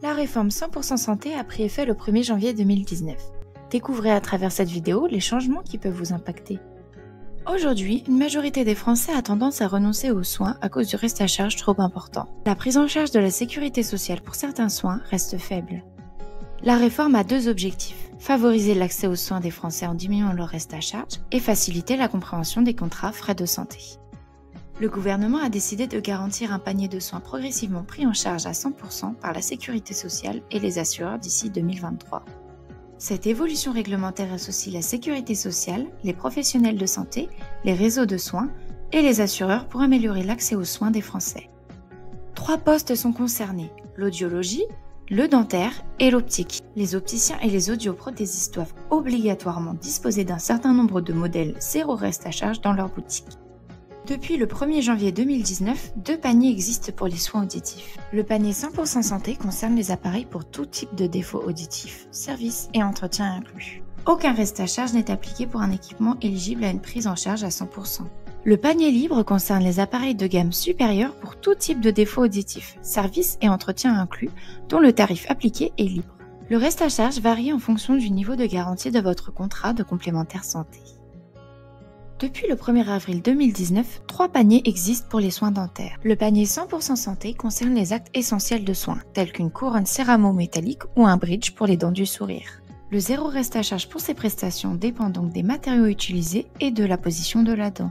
La réforme 100% santé a pris effet le 1er janvier 2019. Découvrez à travers cette vidéo les changements qui peuvent vous impacter. Aujourd'hui, une majorité des Français a tendance à renoncer aux soins à cause du reste à charge trop important. La prise en charge de la sécurité sociale pour certains soins reste faible. La réforme a deux objectifs: favoriser l'accès aux soins des Français en diminuant leur reste à charge et faciliter la compréhension des contrats frais de santé. Le gouvernement a décidé de garantir un panier de soins progressivement pris en charge à 100% par la sécurité sociale et les assureurs d'ici 2023. Cette évolution réglementaire associe la sécurité sociale, les professionnels de santé, les réseaux de soins et les assureurs pour améliorer l'accès aux soins des Français. 3 postes sont concernés: l'audiologie, le dentaire et l'optique. Les opticiens et les audioprothésistes doivent obligatoirement disposer d'un certain nombre de modèles zéro reste à charge dans leur boutique. Depuis le 1er janvier 2019, 2 paniers existent pour les soins auditifs. Le panier 100% santé concerne les appareils pour tout type de défaut auditif, services et entretien inclus. Aucun reste à charge n'est appliqué pour un équipement éligible à une prise en charge à 100%. Le panier libre concerne les appareils de gamme supérieure pour tout type de défaut auditif, services et entretien inclus, dont le tarif appliqué est libre. Le reste à charge varie en fonction du niveau de garantie de votre contrat de complémentaire santé. Depuis le 1er avril 2019, 3 paniers existent pour les soins dentaires. Le panier 100% santé concerne les actes essentiels de soins, tels qu'une couronne céramo-métallique ou un bridge pour les dents du sourire. Le zéro reste à charge pour ces prestations dépend donc des matériaux utilisés et de la position de la dent.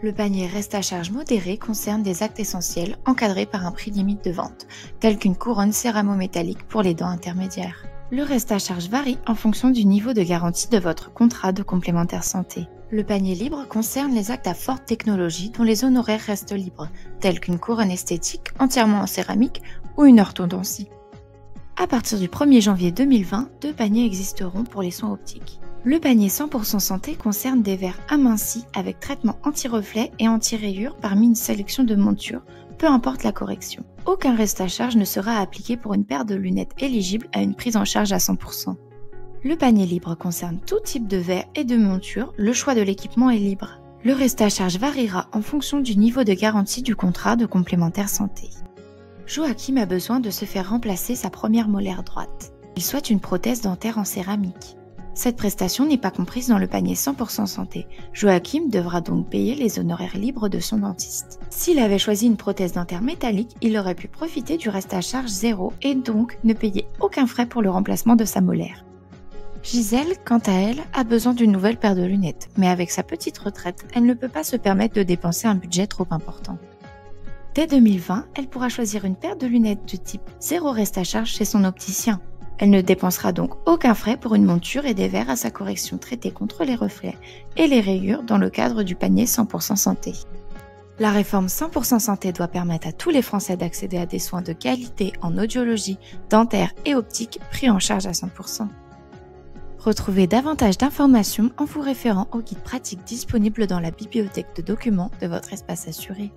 Le panier reste à charge modéré concerne des actes essentiels encadrés par un prix limite de vente, tel qu'une couronne céramo-métallique pour les dents intermédiaires. Le reste à charge varie en fonction du niveau de garantie de votre contrat de complémentaire santé. Le panier libre concerne les actes à forte technologie dont les honoraires restent libres, tels qu'une couronne esthétique entièrement en céramique ou une orthodontie. À partir du 1er janvier 2020, 2 paniers existeront pour les soins optiques. Le panier 100% santé concerne des verres amincis avec traitement anti-reflet et anti-rayures parmi une sélection de montures, peu importe la correction. Aucun reste à charge ne sera appliqué pour une paire de lunettes éligible à une prise en charge à 100%. Le panier libre concerne tout type de verre et de monture, le choix de l'équipement est libre. Le reste à charge variera en fonction du niveau de garantie du contrat de complémentaire santé. Joachim a besoin de se faire remplacer sa première molaire droite. Il souhaite une prothèse dentaire en céramique. Cette prestation n'est pas comprise dans le panier 100% santé. Joachim devra donc payer les honoraires libres de son dentiste. S'il avait choisi une prothèse dentaire métallique, il aurait pu profiter du reste à charge zéro et donc ne payer aucun frais pour le remplacement de sa molaire. Gisèle, quant à elle, a besoin d'une nouvelle paire de lunettes, mais avec sa petite retraite, elle ne peut pas se permettre de dépenser un budget trop important. Dès 2020, elle pourra choisir une paire de lunettes de type zéro reste à charge chez son opticien. Elle ne dépensera donc aucun frais pour une monture et des verres à sa correction traitée contre les reflets et les rayures dans le cadre du panier 100% santé. La réforme 100% santé doit permettre à tous les Français d'accéder à des soins de qualité en audiologie, dentaire et optique pris en charge à 100%. Retrouvez davantage d'informations en vous référant au guide pratique disponible dans la bibliothèque de documents de votre espace assuré.